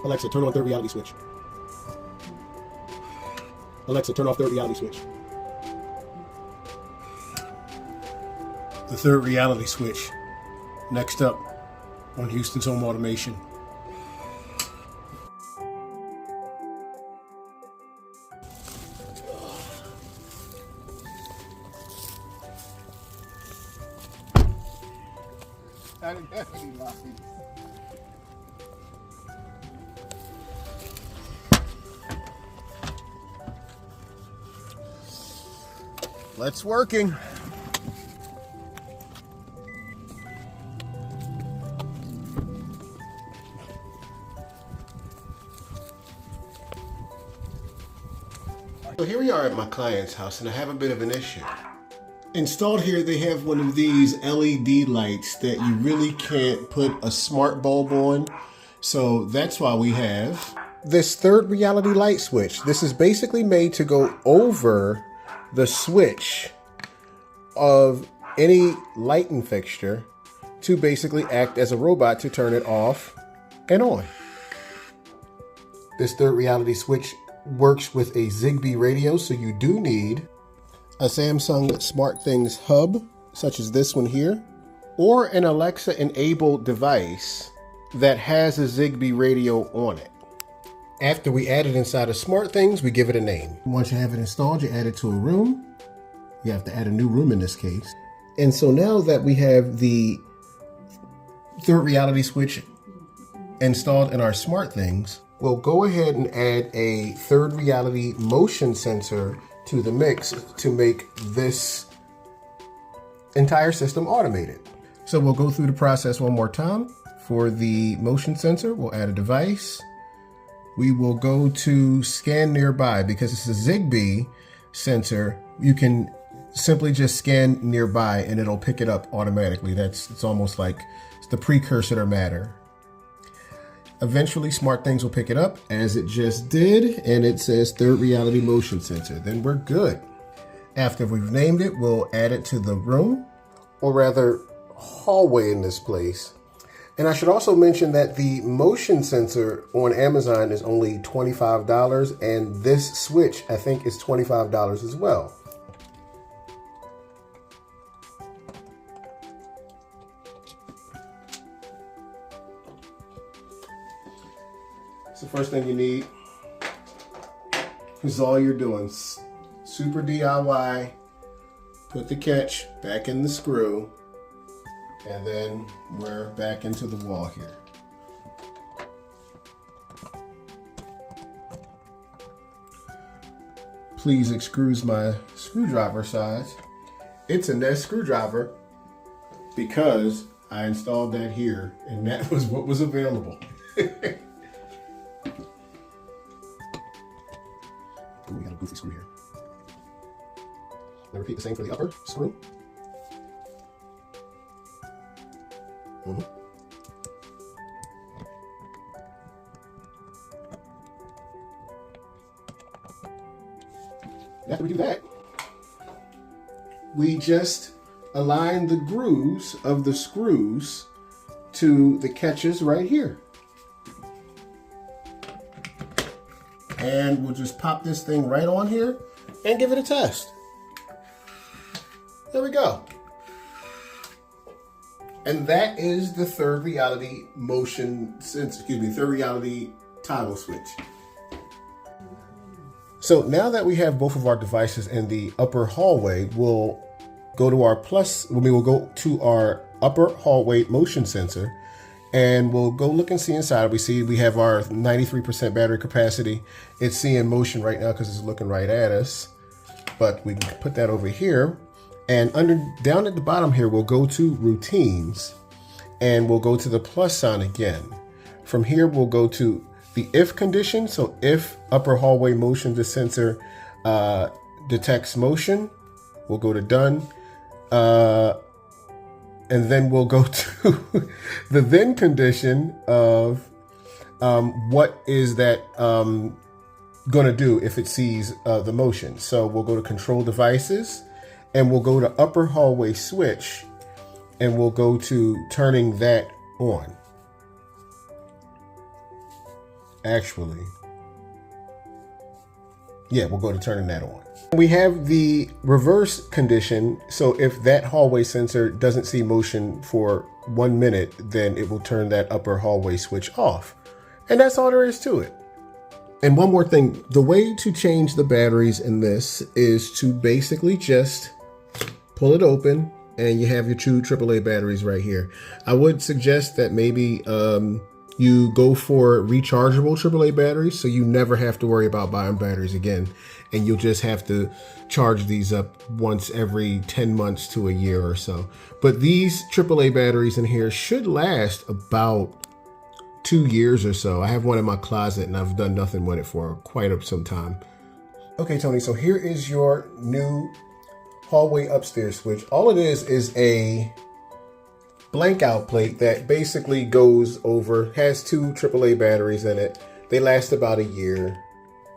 Alexa, turn on third reality switch. Alexa, turn off third reality switch. The third reality switch. Next up on Houston's Home Automation. Let's working. So here we are at my client's house, and I have a bit of an issue. Installed here, they have one of these LED lights that you really can't put a smart bulb on. So that's why we have this third reality light switch. This is basically made to go over the switch of any lighting fixture to basically act as a robot to turn it off and on. This third reality switch works with a Zigbee radio, so you do need a Samsung SmartThings hub, such as this one here, or an Alexa enabled device that has a Zigbee radio on it. After we add it inside of SmartThings, we give it a name. Once you have it installed, you add it to a room. You have to add a new room in this case. And so now that we have the third reality switch installed in our SmartThings, we'll go ahead and add a third reality motion sensor to the mix to make this entire system automated. So we'll go through the process one more time. For the motion sensor, we'll add a device. We will go to scan nearby. Because it's a Zigbee sensor, you can simply just scan nearby and it'll pick it up automatically. It's almost like it's the precursor to Matter. Eventually, SmartThings will pick it up, as it just did, and it says third reality motion sensor. Then we're good. After we've named it, we'll add it to the room, or rather hallway in this place. And I should also mention that the motion sensor on Amazon is only $25, and this switch, I think, is $25 as well. So first thing you need is all you're doing. Super DIY. Put the catch back in the screw, and then we're back into the wall here. Please excuse my screwdriver size. It's a Nest screwdriver because I installed that here, and that was what was available. We got a goofy screw here. Now repeat the same for the upper screw. After we do that, we just align the grooves of the screws to the catches right here. And we'll just pop this thing right on here and give it a test. There we go. And that is the third reality third reality toggle switch. So now that we have both of our devices in the upper hallway, we'll go to our upper hallway motion sensor, and we'll go look and see inside. We see we have our 93% battery capacity. It's seeing motion right now because it's looking right at us, but we can put that over here. And down at the bottom here, we'll go to routines, and we'll go to the plus sign again. From here, we'll go to the if condition. So if upper hallway motion, the sensor detects motion, we'll go to done. And then we'll go to the then condition of what is that going to do if it sees the motion. So we'll go to control devices, and we'll go to upper hallway switch, and we'll go to turning that on. Actually, yeah, we'll go to turning that on. We have the reverse condition. So if that hallway sensor doesn't see motion for 1 minute, then it will turn that upper hallway switch off. And that's all there is to it. And one more thing, the way to change the batteries in this is to basically just pull it open and you have your 2 AAA batteries right here. I would suggest that maybe you go for rechargeable AAA batteries so you never have to worry about buying batteries again. And you'll just have to charge these up once every 10 months to a year or so. But these AAA batteries in here should last about 2 years or so. I have one in my closet and I've done nothing with it for quite some time. Okay, Tony, so here is your new hallway upstairs switch. All it is a blank out plate that basically goes over, has 2 AAA batteries in it. They last about a year.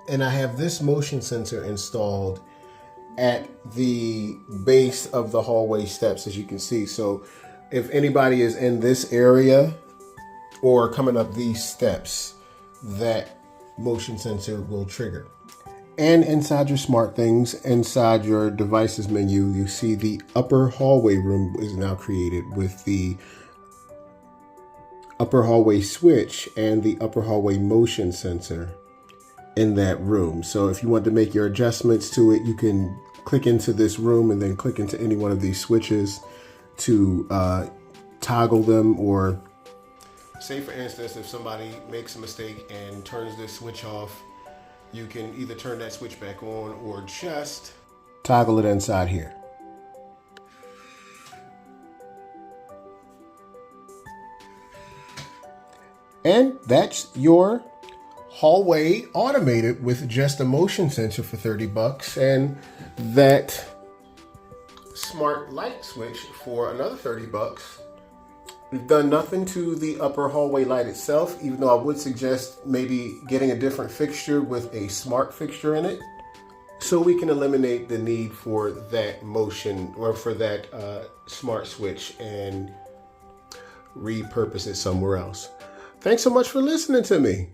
And I have this motion sensor installed at the base of the hallway steps, as you can see. So if anybody is in this area or coming up these steps, that motion sensor will trigger. And inside your SmartThings, inside your devices menu, you see the upper hallway room is now created with the upper hallway switch and the upper hallway motion sensor in that room. So if you want to make your adjustments to it, you can click into this room and then click into any one of these switches to toggle them. Or say for instance, if somebody makes a mistake and turns this switch off, you can either turn that switch back on or just toggle it inside here. And that's your hallway automated with just a motion sensor for 30 bucks and that smart light switch for another 30 bucks. We've done nothing to the upper hallway light itself, even though I would suggest maybe getting a different fixture with a smart fixture in it, so we can eliminate the need for that motion or for that smart switch and repurpose it somewhere else. Thanks so much for listening to me.